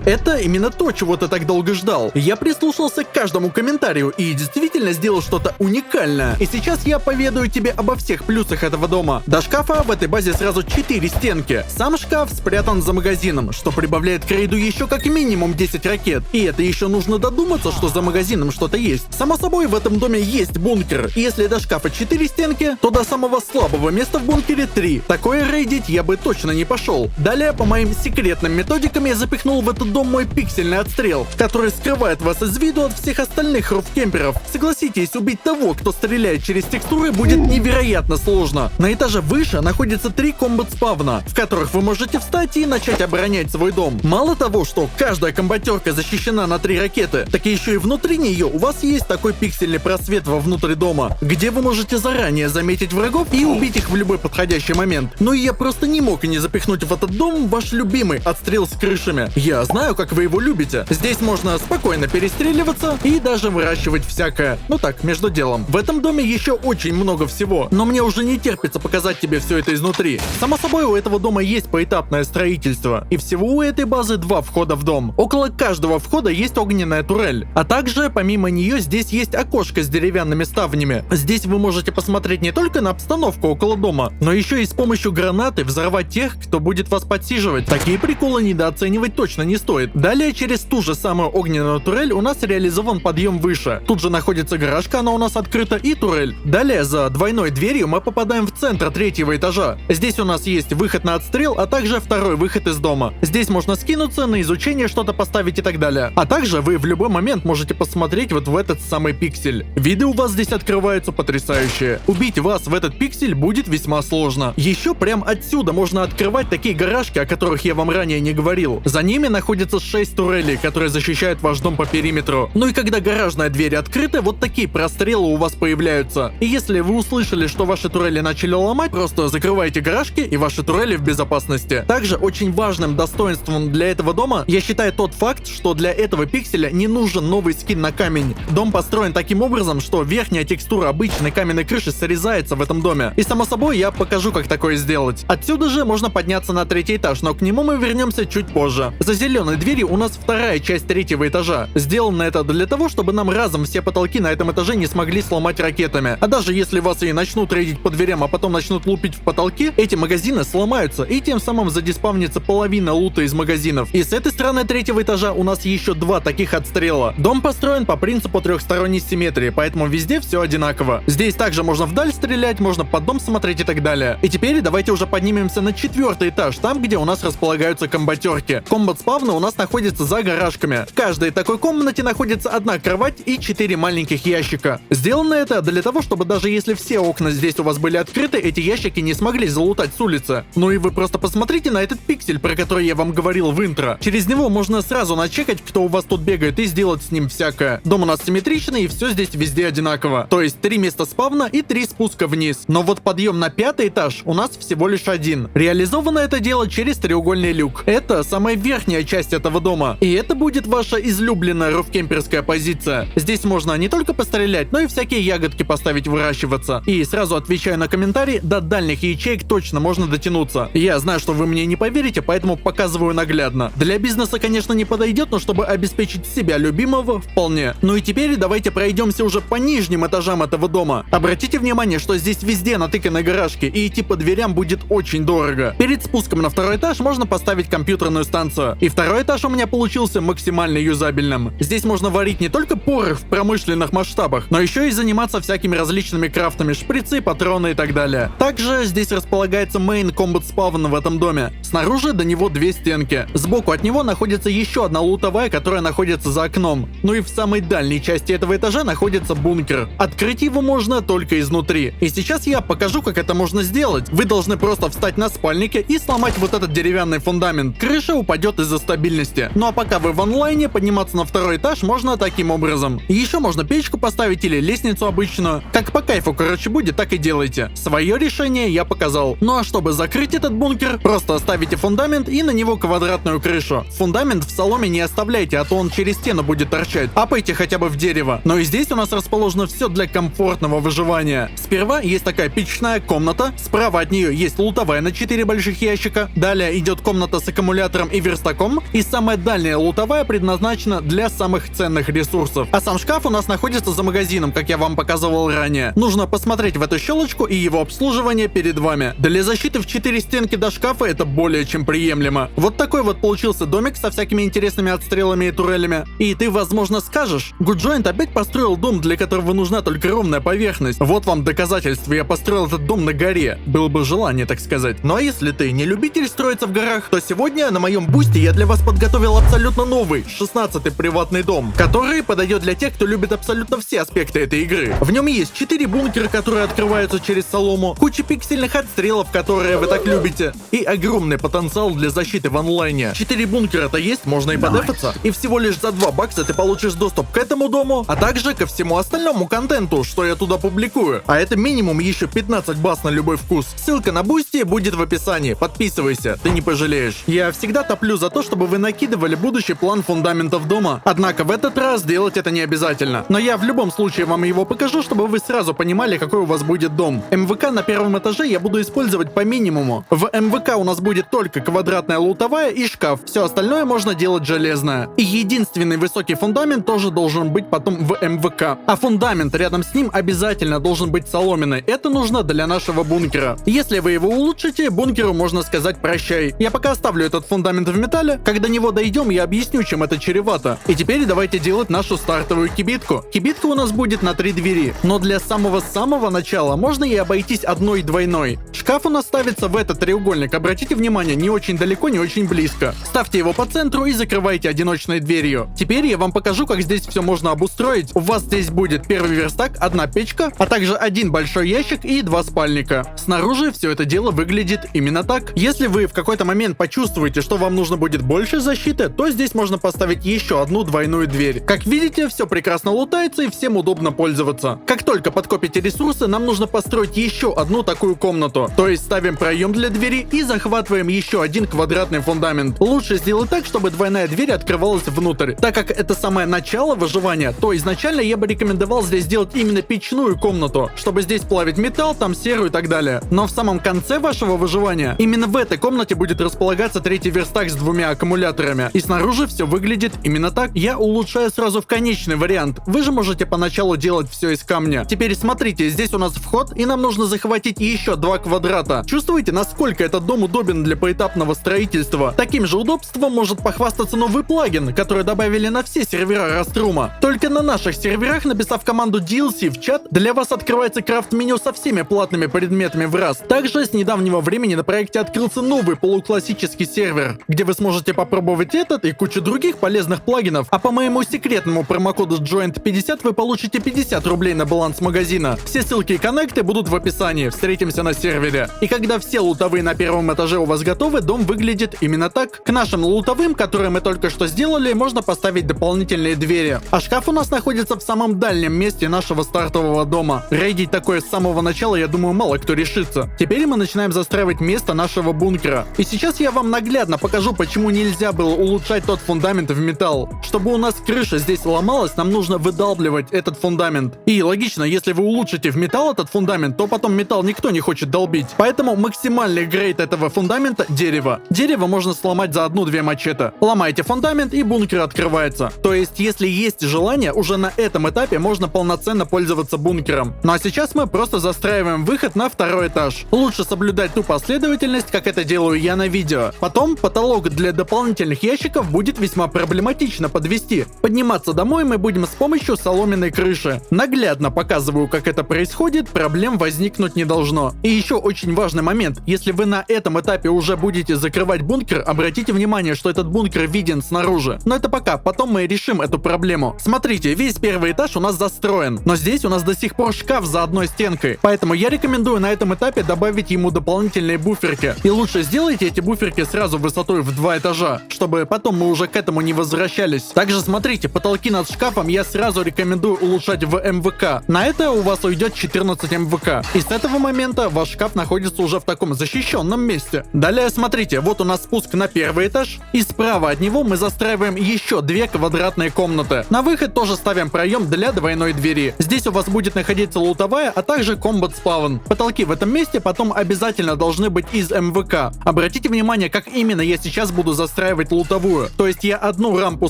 Это именно то, чего ты так долго ждал. Я прислушался к каждому комментарию и действительно сделал что-то уникальное. И сейчас я поведаю тебе обо всех плюсах этого дома. До шкафа в этой базе сразу 4 стенки. Сам шкаф спрятан за магазином, что прибавляет к рейду еще как минимум 10 ракет. И это еще нужно додуматься, что за магазином что-то есть. Само собой, в этом доме есть бункер. И если до шкафа 4 стенки, то до самого слабого места в бункере 3. Такое рейдить я бы точно не пошел. Далее, по моим секретным методикам, я запихнул в этот дом мой пиксельный отстрел, который скрывает вас из виду от всех остальных руфкемперов. Согласитесь, убить того, кто стреляет через текстуры, будет невероятно сложно. На этаже выше находится 3 комбат-спавна, в которых вы можете встать и начать оборонять свой дом. Мало того, что каждая комбатерка защищена на 3 ракеты, так еще и внутри нее у вас есть такой пиксельный просвет вовнутрь дома, где вы можете заранее заметить врагов и убить их в любой подходящий момент. Но я просто не мог не запихнуть в этот дом ваш любимый отстрел с крышами. Я знаю, как вы его любите. Здесь можно спокойно перестреливаться и даже выращивать всякое. Ну так, между делом. В этом доме еще очень много всего, но мне уже не терпится показать тебе все это изнутри. Само собой, у этого дома есть поэтапное строительство, и всего у этой базы 2 входа в дом. Около каждого входа есть огненная турель, а также помимо нее здесь есть окошко с деревянными ставнями. Здесь вы можете посмотреть не только на обстановку около дома, но еще и с помощью гранаты взорвать тех, кто будет вас подсиживать. Такие приколы недооценивать точно не стоит. Далее через ту же самую огненную турель у нас реализован подъем выше. Тут же находится гаражка, она у нас открыта, и турель. Далее за двойной дверью мы попадаем в центр 3-го этажа. Здесь у нас есть выход на отстрел, а также второй выход из дома. Здесь можно скинуться, на изучение что-то поставить и так далее. А также вы в любой момент можете посмотреть вот в этот самый пиксель. Виды у вас здесь открываются потрясающие. Убить вас в этот пиксель будет весьма сложно. Еще прям отсюда можно открывать такие гаражки, о которых я вам ранее не говорил. За ними находится 6 турелей, которые защищают ваш дом по периметру. Ну и когда гаражная дверь открыта, вот такие прострелы у вас появляются. И если вы услышали, что ваши турели начали ломать, просто закрывайте гаражки, и ваши турели в безопасности. Также очень важным достоинством для этого дома я считаю тот факт, что для этого пикселя не нужен новый скин на камень. Дом построен таким образом, что верхняя текстура обычной каменной крыши срезается в этом доме. И само собой я покажу, как такое сделать. Отсюда же можно подняться на 3-й этаж, но к нему мы вернемся чуть позже. За зеленой дверью у нас вторая часть 3-го этажа. Сделано это для того, чтобы нам разом все потолки на этом этаже не смогли сломать ракетами. А даже если вас и начнут рейдить по дверям, а потом начнут лупить в потолки, эти магазины сломаются, и тем самым задиспавнится половина лута из магазинов. И с этой стороны 3-го этажа у нас еще 2 таких отстрела. Дом построен по принципу трехсторонней симметрии, поэтому везде все одинаково. Здесь также можно вдаль стрелять, можно под дом смотреть и так далее. И теперь давайте уже поднимемся на 4-й этаж, там где у нас располагаются комбатерки. Комбат спавны у нас находится за гаражками. В каждой такой комнате находится 1 кровать и 4 маленьких ящика. Сделано это для того, чтобы даже если все окна здесь у вас были открыты, эти ящики не смогли залутать с улицы. Ну и вы просто посмотрите на этот пиксель, про который я вам говорил в интро. Через него можно сразу начекать, кто у вас тут бегает, и сделать с ним всякое. Дом у нас симметричный, и все здесь везде одинаково. То есть 3 места спавна и 3 спуска вниз. Но вот подъем на 5-й этаж у нас всего лишь 1. Реализовано это дело через треугольный люк. Это самая верхняя часть этого дома. И это будет ваша излюбленная руфкемперская позиция. Здесь можно не только пострелять, но и всякие ягодки поставить выращиваться. И сразу отвечаю на комментарий, до дальних ячеек точно можно дотянуться. Я знаю, что вы мне не поверите, поэтому показываю наглядно. Для бизнеса, конечно, не подойдет, но чтобы обеспечить себя любимого, вполне. Ну и теперь давайте пройдемся уже по нижним этажам этого дома. Обратите внимание, что здесь везде натыканы гаражки, и идти по дверям будет очень дорого. Перед спуском на 2-й этаж можно поставить компьютерную станцию. И 2-й этаж у меня получился максимально юзабельным. Здесь можно варить не только порох в промышленных масштабах, но еще и заниматься всякими различными крафтами, шприцы, патроны и так далее. Также здесь располагается main combat spawn в этом доме. Снаружи до него 2 стенки. Сбоку от него находится еще одна лутовая, которая находится за окном. Ну и в самой дальней части этого этажа находится бункер. Открыть его можно только изнутри. И сейчас я покажу, как это можно сделать. Вы должны просто встать на спальнике и сломать вот этот деревянный фундамент. Крыша упадет из-за стабильности. Ну а пока вы в онлайне, подниматься на 2-й этаж можно таким образом. И еще можно печку поставить или лестницу обычную. Как по кайфу, короче, будет, так и делайте. Свое решение я показал. Ну а чтобы закрыть этот бункер, просто ставите фундамент и на него квадратную крышу. Фундамент в соломе не оставляйте, а то он через стену будет торчать. Апайте хотя бы в дерево. Но и здесь у нас расположено все для комфортного выживания. Сперва есть такая печная комната. Справа от нее есть лутовая на 4 больших ящика. Далее идет комната с аккумулятором и верстаком, И самая дальняя лутовая предназначена для самых ценных ресурсов. А сам шкаф у нас находится за магазином, как я вам показывал ранее. Нужно посмотреть в эту щелочку, и его обслуживание перед вами. Для защиты в 4 стенки до шкафа это более чем приемлемо. Вот такой вот получился домик со всякими интересными отстрелами и турелями. И ты, возможно, скажешь: Goodjoint опять построил дом, для которого нужна только ровная поверхность. Вот вам доказательство, я построил этот дом на горе. Было бы желание, так сказать. Ну а если ты не любитель строиться в горах, то сегодня на моем бусте я для вас подготовил абсолютно новый, 16-й приватный дом, который подойдет для тех, кто любит абсолютно все аспекты этой игры. В нем есть 4 бункера, которые открываются через солому, куча пиксельных отстрелов, которые вы так любите, и огромный потенциал для защиты в онлайне. 4 бункера-то есть, можно и подефаться. И всего лишь за $2 ты получишь доступ к этому дому, а также ко всему остальному контенту, что я туда публикую. А это минимум еще 15 баз на любой вкус. Ссылка на бусти будет в описании. Подписывайся, ты не пожалеешь. Я всегда топлю за то, чтобы вы накидывали будущий план фундаментов дома. Однако в этот раз делать это не обязательно. Но я в любом случае вам его покажу, чтобы вы сразу понимали, какой у вас будет дом. МВК на первом этаже я буду использовать по минимуму. В МВК у нас будет только квадратная лутовая и шкаф. Все остальное можно делать железное. И единственный высокий фундамент тоже должен быть потом в МВК. А фундамент рядом с ним обязательно должен быть соломенный. Это нужно для нашего бункера. Если вы его улучшите, бункеру можно сказать прощай. Я пока оставлю этот фундамент в металле. Когда до него дойдем, я объясню, чем это чревато. И теперь давайте делать нашу стартовую кибитку. Кибитка у нас будет на 3 двери. Но для самого-самого начала можно и обойтись одной двойной. Шкаф у нас ставится в этот треугольник. Обратите внимание, не очень далеко, не очень близко. Ставьте его по центру и закрывайте одиночной дверью. Теперь я вам покажу, как здесь все можно обустроить. У вас здесь будет первый верстак, одна печка, а также один большой ящик и 2 спальника. Снаружи все это дело выглядит именно так. Если вы в какой-то момент почувствуете, что вам нужно будет больше защиты, то здесь можно поставить еще одну двойную дверь. Как видите, все прекрасно лутается и всем удобно пользоваться. Как только подкопите ресурсы, нам нужно построить еще одну такую комнату. То есть ставим проем для двери и захватываем еще один квадратный фундамент. Лучше сделать так, чтобы двойная дверь открывалась внутрь. Так как это самое начало выживания, то изначально я бы рекомендовал здесь сделать именно печную комнату, чтобы здесь плавить металл, там серу и так далее. Но в самом конце вашего выживания именно в этой комнате будет располагаться третий верстак с 2 аккумуляторами. И снаружи все выглядит именно так. Я улучшаю сразу в конечный вариант. Вы же можете поначалу делать все из камня. Теперь смотрите, здесь у нас вход, и нам нужно захватить еще 2 квадрата. Чувствуете, насколько этот дом удобен для поэтапного строительства? Таким же удобством может похвастаться новый плагин, который добавили на все сервера Rustrum. Только на наших серверах, написав команду DLC в чат, для вас открывается крафт-меню со всеми платными предметами в раз. Также с недавнего времени на проекте открылся новый полуклассический сервер, где вы сможете попробовать этот и кучу других полезных плагинов. А по моему секретному промокоду Joint50 вы получите 50 рублей на баланс магазина. Все ссылки и коннекты будут в описании. Встретимся на сервере. И когда все лутовые на первом этаже у вас готовы, дом выглядит именно так. К нашим лутовым, которые мы только что сделали, можно поставить дополнительные двери. А шкаф у нас находится в самом дальнем месте нашего стартового дома. Рейдить такое с самого начала, я думаю, мало кто решится. Теперь мы начинаем застраивать место нашего бункера. И сейчас я вам наглядно покажу, почему нельзя было улучшать тот фундамент в металл. Чтобы у нас крыша здесь ломалась, нам нужно выдалбливать этот фундамент. И логично, если вы улучшите в металл этот фундамент, то потом металл никто не хочет долбить. Поэтому максимальный грейд этого фундамента — дерево. Дерево можно сломать за 1-2 мачете. Ломаете фундамент, и бункер открывается. То есть, если есть желание, уже на этом этапе можно полноценно пользоваться бункером. Ну а сейчас мы просто застраиваем выход на 2-й этаж. Лучше соблюдать ту последовательность, как это делаю я на видео. Потом потолок для дополнительных ящиков будет весьма проблематично подвести. Подниматься домой мы будем с помощью соломенной крыши. Наглядно показываю, как это происходит, проблем возникнуть не должно. И еще очень важный момент. Если вы на этом этапе уже будете закрывать бункер, обратите внимание, что этот бункер виден снаружи. Но это пока, потом мы решим эту проблему. Смотрите, весь 1-й этаж у нас застроен, но здесь у нас до сих пор шкаф за одной стенкой. Поэтому я рекомендую на этом этапе добавить ему дополнительные буферки. И лучше сделайте эти буферки сразу высотой в 2 этажа, чтобы потом мы уже к этому не возвращались. Также смотрите, потолки над шкафом я сразу рекомендую улучшать в МВК. На это у вас уйдет 14 МВК. И с этого момента ваш шкаф находится уже в таком защищенном месте. Далее смотрите, вот у нас спуск на 1-й этаж, и справа от него мы застраиваем еще 2 квадратные комнаты. На выход тоже ставим проем для двойной двери. Здесь у вас будет находиться лутовая, а также комбат спаун. Потолки в этом месте потом обязательно должны быть из МВК. Обратите внимание, как именно я сейчас буду застраивать застраивать лутовую. То есть я одну рампу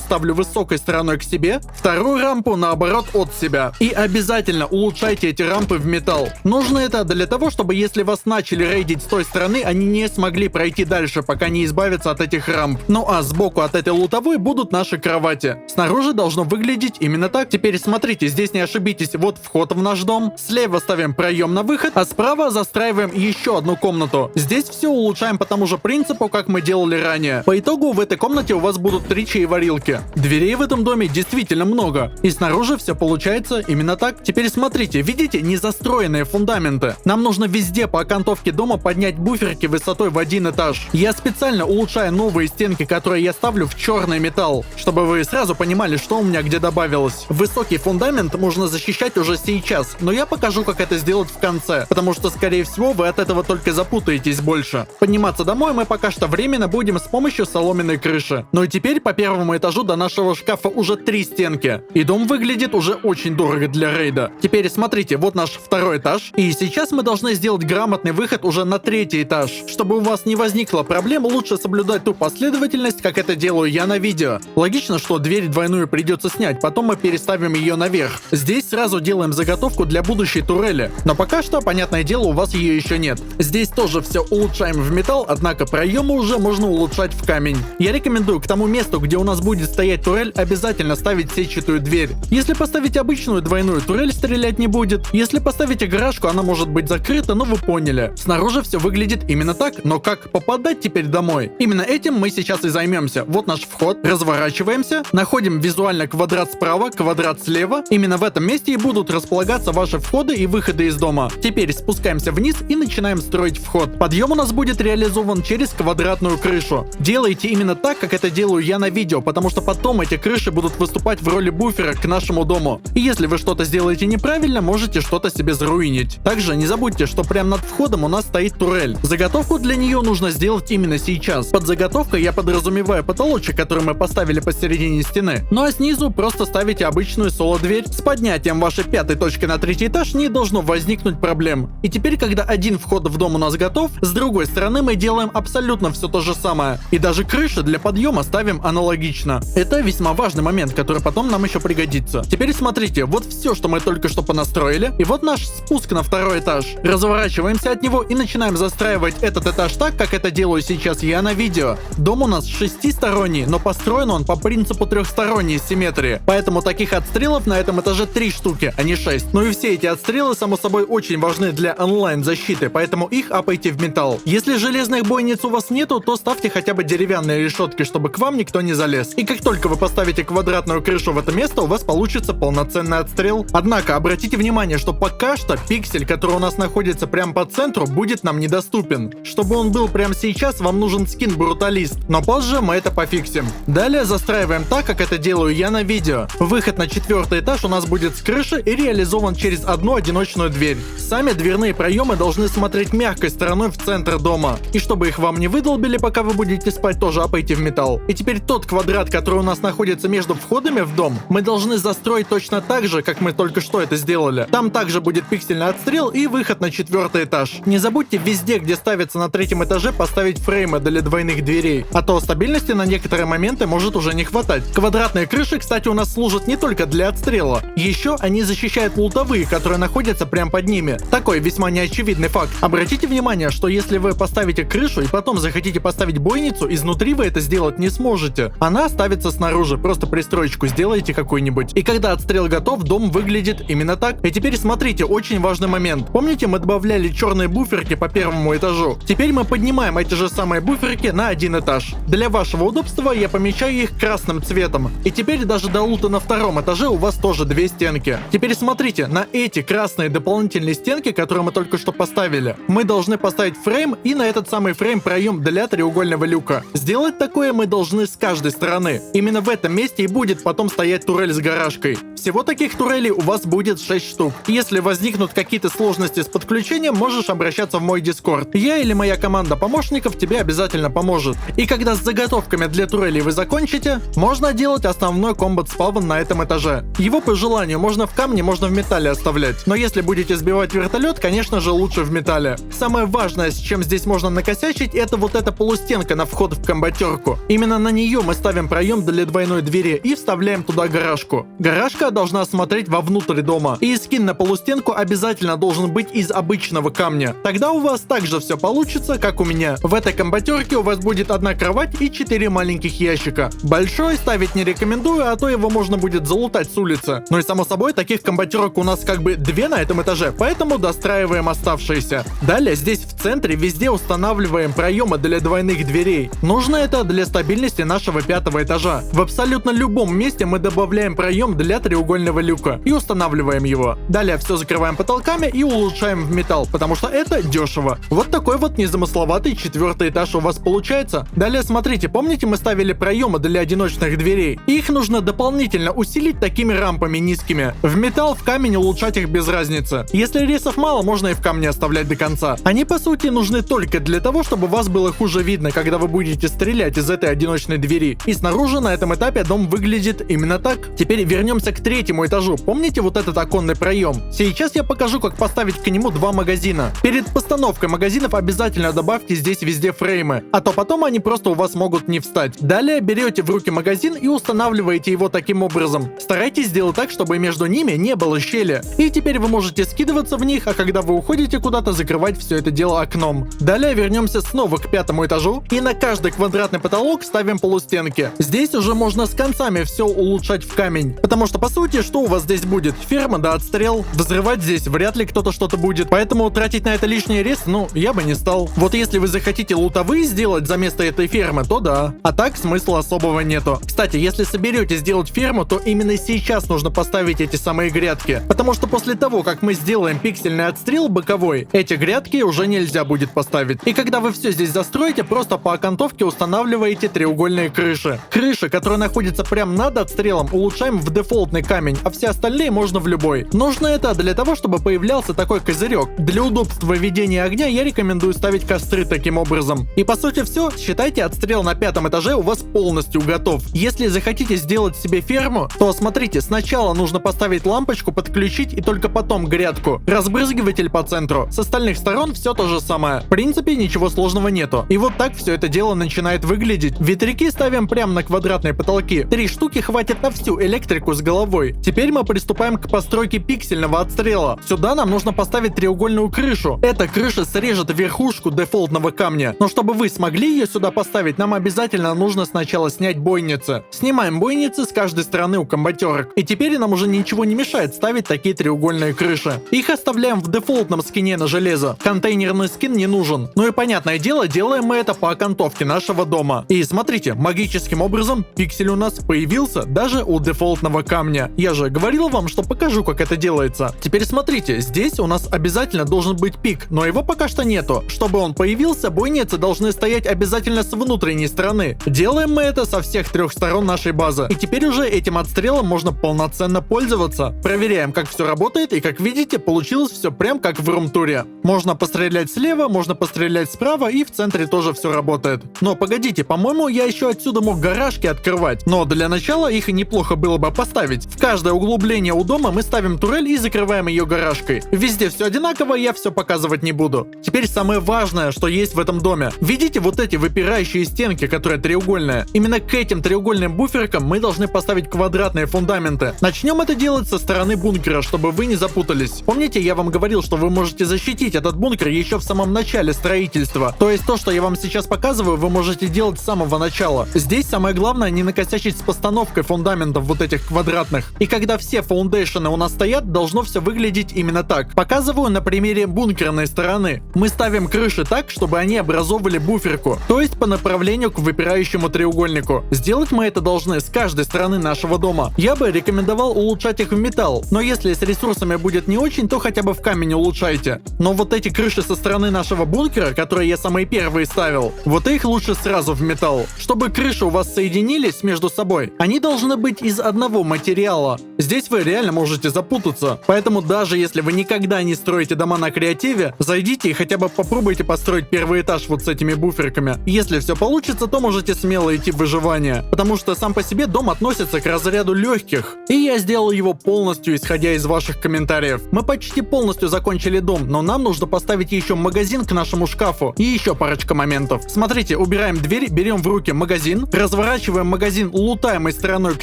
ставлю высокой стороной к себе, вторую рампу наоборот от себя. И обязательно улучшайте эти рампы в металл. Нужно это для того, чтобы если вас начали рейдить с той стороны, они не смогли пройти дальше, пока не избавятся от этих рамп. Ну а сбоку от этой лутовой будут наши кровати. Снаружи должно выглядеть именно так. Теперь смотрите, здесь не ошибитесь, вот вход в наш дом. Слева ставим проем на выход, а справа застраиваем еще одну комнату. Здесь все улучшаем по тому же принципу, как мы делали ранее. По итогу в этой комнате у вас будут 3 чаеварилки. Дверей в этом доме действительно много. И снаружи все получается именно так. Теперь смотрите, видите незастроенные фундаменты? Нам нужно везде по окантовке дома поднять буферки высотой в 1 этаж. Я специально улучшаю новые стенки, которые я ставлю в черный металл, чтобы вы сразу понимали, что у меня где добавилось. Высокий фундамент можно защищать уже сейчас, но я покажу, как это сделать в конце, потому что, скорее всего, вы от этого только запутаетесь больше. Подниматься домой мы пока что временно будем с помощью соломенной крыши. Ну и теперь по первому этажу до нашего шкафа уже 3 стенки. И дом выглядит уже очень дорого для рейда. Теперь смотрите, вот наш второй этаж. И сейчас мы должны сделать грамотный выход уже на 3-й этаж. Чтобы у вас не возникло проблем, лучше соблюдать ту последовательность, как это делаю я на видео. Логично, что дверь двойную придется снять, потом мы переставим ее наверх. Здесь сразу делаем заготовку для будущей турели. Но пока что, понятное дело, у вас ее еще нет. Здесь тоже все улучшаем в металл, однако проемы уже можно улучшать в камень. Я рекомендую к тому месту, где у нас будет стоять турель, обязательно ставить сетчатую дверь. Если поставить обычную двойную, турель стрелять не будет. Если поставите гаражку, она может быть закрыта, но вы поняли. Снаружи все выглядит именно так, но как попадать теперь домой? Именно этим мы сейчас и займемся. Вот наш вход, разворачиваемся, находим визуально квадрат справа, квадрат слева. Именно в этом месте и будут располагаться ваши входы и выходы из дома. Теперь спускаемся вниз и начинаем строить вход. Подъем у нас будет реализован через квадратную крышу. Делайте именно так, как это делаю я на видео, потому что потом эти крыши будут выступать в роли буфера к нашему дому. И если вы что-то сделаете неправильно, можете что-то себе заруинить. Также не забудьте, что прямо над входом у нас стоит турель. Заготовку для нее нужно сделать именно сейчас. Под заготовкой я подразумеваю потолочек, который мы поставили посередине стены. Ну а снизу просто ставите обычную соло-дверь. С поднятием вашей 5-й точки на 3-й этаж не должно возникнуть проблем. И теперь, когда один вход в дом у нас готов, с другой стороны мы делаем абсолютно все то же самое. И даже крыши для подъема ставим аналогично. Это весьма важный момент, который потом нам еще пригодится. Теперь смотрите, вот все, что мы только что понастроили. И вот наш спуск на 2-й этаж. Разворачиваемся от него и начинаем застраивать этот этаж так, как это делаю сейчас я на видео. Дом у нас 6-сторонний, но построен он по принципу 3-сторонней симметрии. Поэтому таких отстрелов на этом этаже 3 штуки, а не 6. Ну и все эти отстрелы, само собой, очень важны для онлайн-защиты, поэтому их апайте в металл. Если железных бойниц у вас нету, то ставьте хотя бы деревянные решетки, чтобы к вам никто не залез. И как только вы поставите квадратную крышу в это место, у вас получится полноценный отстрел. Однако, обратите внимание, что пока что пиксель, который у нас находится прямо по центру, будет нам недоступен. Чтобы он был прямо сейчас, вам нужен скин Бруталист, но позже мы это пофиксим. Далее застраиваем так, как это делаю я на видео. Выход на 4-й этаж у нас будет с крыши и реализован через одну одиночную дверь. Сами дверные проемы должны смотреть мягкой стороной в центр дома. И чтобы их вам не выдолбили, пока вы будете спать, тоже апайте в металл. И теперь тот квадрат, который у нас находится между входами в дом, мы должны застроить точно так же, как мы только что это сделали. Там также будет пиксельный отстрел и выход на 4-й этаж. Не забудьте везде, где ставится на 3-м этаже, поставить фреймы для двойных дверей, а то стабильности на некоторые моменты может уже не хватать. Квадратные крыши, кстати, у нас служат не только для отстрела. Еще они защищают лутовые, которые находятся прямо под ними. Такой весьма неочевидный факт. Обратите внимание, что если вы поставите крышу и потом захотите поставить бойницу, изнутри вы это сделать не сможете. Она ставится снаружи, просто пристроечку сделайте какую-нибудь. И когда отстрел готов, дом выглядит именно так. И теперь смотрите, очень важный момент. Помните, мы добавляли черные буферки по 1-му этажу? Теперь мы поднимаем эти же самые буферки на 1 этаж. Для вашего удобства я помечаю их красным цветом. И теперь даже до лута на 2-м этаже у вас тоже 2 стенки. Теперь смотрите, на эти красные дополнительные стенки, которые мы только что поставили, мы должны поставить фрейм и на этот самый фрейм проем для треугольного люка. Сделать такое мы должны с каждой стороны. Именно в этом месте и будет потом стоять турель с гаражкой. Всего таких турелей у вас будет 6 штук. Если возникнут какие-то сложности с подключением, можешь обращаться в мой дискорд. Я или моя команда помощников тебе обязательно поможет. И когда с заготовками для турелей вы закончите, можно делать основной комбат спавн на этом этаже. Его по желанию можно в камне, можно в металле оставлять. Но если будете сбивать вертолет, конечно же лучше в металле. Самое важное, с чем здесь можно накосячить, это вот эта полустенка на вход в комбат комбатерку. Именно на нее мы ставим проем для двойной двери и вставляем туда гаражку. Гаражка должна смотреть вовнутрь дома, и скин на полустенку обязательно должен быть из обычного камня. Тогда у вас также все получится, как у меня. В этой комбатерке у вас будет одна кровать и 4 маленьких ящика. Большой ставить не рекомендую, а то его можно будет залутать с улицы. Ну и само собой, таких комбатерок у нас как бы 2 на этом этаже, поэтому достраиваем оставшиеся. Далее здесь в центре везде устанавливаем проемы для двойных дверей. Нужно это для стабильности нашего 5-го этажа. В абсолютно любом месте мы добавляем проем для треугольного люка и устанавливаем его. Далее все закрываем потолками и улучшаем в металл, потому что это дешево. Вот такой вот незамысловатый 4-й этаж у вас получается. Далее смотрите, помните, мы ставили проемы для одиночных дверей? Их нужно дополнительно усилить такими рампами низкими. В металл, в камень улучшать их без разницы. Если ресов мало, можно и в камне оставлять до конца. Они по сути нужны только для того, чтобы вас было хуже видно, когда вы будете стрелять из этой одиночной двери. И снаружи на этом этапе дом выглядит именно так. Теперь вернемся к 3-му этажу. Помните вот этот оконный проем? Сейчас я покажу, как поставить к нему 2 магазина. Перед постановкой магазинов обязательно добавьте здесь везде фреймы, а то потом они просто у вас могут не встать. Далее берете в руки магазин и устанавливаете его таким образом. Старайтесь сделать так, чтобы между ними не было щели. И теперь вы можете скидываться в них, а когда вы уходите куда-то, закрывать все это дело окном. Далее вернемся снова к 5-му этажу и на каждый квадратный потолок ставим полустенки. Здесь уже можно с концами все улучшать в камень, потому что по сути, что у вас здесь будет? Ферма да отстрел. Взрывать здесь вряд ли кто-то что-то будет, поэтому тратить на это лишний ресурс, я бы не стал. Вот если вы захотите лутовые сделать за место этой фермы, то да. А так смысла особого нету. Кстати, если соберетесь сделать ферму, то именно сейчас нужно поставить эти самые грядки, потому что после того, как мы сделаем пиксельный отстрел боковой, эти грядки уже нельзя будет поставить. И когда вы все здесь застроите, просто по окантовке устанавливаете треугольные крыши. Крыши, которые находятся прямо над отстрелом, улучшаем в дефолтный камень, а все остальные можно в любой. Нужно это для того, чтобы появлялся такой козырек. Для удобства ведения огня я рекомендую ставить костры таким образом. И по сути все, считайте, отстрел на 5-м этаже у вас полностью готов. Если захотите сделать себе ферму, то смотрите, сначала нужно поставить лампочку, подключить и только потом грядку. Разбрызгиватель по центру. С остальных сторон все то же самое. В принципе, ничего сложного нету. И вот так все это дело начинает выглядеть. Ветряки ставим прямо на квадратные потолки. 3 штуки хватит на всю электрику с головой. Теперь мы приступаем к постройке пиксельного отстрела. Сюда нам нужно поставить треугольную крышу. Эта крыша срежет верхушку дефолтного камня. Но чтобы вы смогли ее сюда поставить, нам обязательно нужно сначала снять бойницы. Снимаем бойницы с каждой стороны у комбатерок. И теперь нам уже ничего не мешает ставить такие треугольные крыши. Их оставляем в дефолтном скине на железо. Контейнерный скин не нужен. Ну и понятное дело, делаем мы это по окантовке нашего дома. И смотрите, магическим образом пиксель у нас появился даже у дефолтного камня. Я же говорил вам, что покажу, как это делается. Теперь смотрите, здесь у нас обязательно должен быть пик, но его пока что нету. Чтобы он появился, бойницы должны стоять обязательно с внутренней стороны. Делаем мы это со всех 3 сторон нашей базы. И теперь уже этим отстрелом можно полноценно пользоваться. Проверяем, как все работает, и как видите, получилось все прям как в рум-туре. Можно пострелять слева, можно пострелять справа, и в центре тоже все работает. Но погодите, по-моему, я еще отсюда мог гаражки открывать. Но для начала их неплохо было бы поставить. В каждое углубление у дома мы ставим турель и закрываем ее гаражкой. Везде все одинаково, я все показывать не буду. Теперь самое важное, что есть в этом доме. Видите вот эти выпирающие стенки, которые треугольные? Именно к этим треугольным буферкам мы должны поставить квадратные фундаменты. Начнем это делать со стороны бункера, чтобы вы не запутались. Помните, я вам говорил, что вы можете защитить этот бункер еще в самом начале строительства. То есть то, что я вам сейчас показываю, вы можете делать с самого начала. Здесь самое главное не накосячить с постановкой фундаментов вот этих квадратных. И когда все фаундейшены у нас стоят, должно все выглядеть именно так. Показываю на примере бункерной стороны. Мы ставим крыши так, чтобы они образовывали буферку, то есть по направлению к выпирающему треугольнику. Сделать мы это должны с каждой стороны нашего дома. Я бы рекомендовал улучшать их в металл, но если с ресурсами будет не очень, то хотя бы в камень улучшайте. Но вот эти крыши со стороны нашего бункера, которые я самые первые ставил, вот их лучше сразу в металл. Чтобы крыши у вас соединились между собой, они должны быть из одного материала. Здесь вы реально можете запутаться. Поэтому даже если вы никогда не строите дома на креативе, зайдите и хотя бы попробуйте построить первый этаж вот с этими буферками. Если все получится, то можете смело идти в выживание, потому что сам по себе дом относится к разряду легких. И я сделал его полностью, исходя из ваших комментариев. Мы почти полностью закончили дом, но нам нужно поставить еще магазин к нашему шкафу и еще парочка моментов. Смотрите, убираем открываем дверь, берем в руки магазин, разворачиваем магазин лутаемой стороной к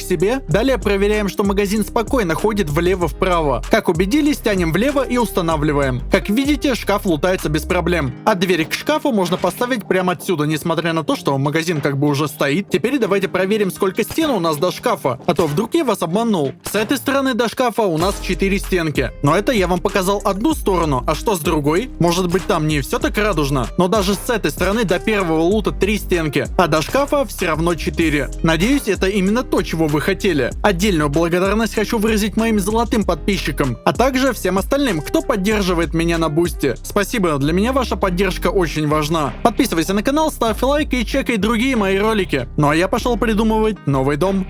себе, далее проверяем, что магазин спокойно ходит влево-вправо. Как убедились, тянем влево и устанавливаем. Как видите, шкаф лутается без проблем. А дверь к шкафу можно поставить прямо отсюда, несмотря на то, что магазин как бы уже стоит. Теперь давайте проверим, сколько стен у нас до шкафа, а то вдруг я вас обманул. С этой стороны до шкафа у нас 4 стенки. Но это я вам показал одну сторону, а что с другой? Может быть, там не все так радужно, но даже с этой стороны до первого лута 3 стенки, а до шкафа все равно 4. Надеюсь, это именно то, чего вы хотели. Отдельную благодарность хочу выразить моим золотым подписчикам, а также всем остальным, кто поддерживает меня на Бусти. Спасибо, для меня ваша поддержка очень важна. Подписывайся на канал, ставь лайк и чекай другие мои ролики. Ну а я пошел придумывать новый дом.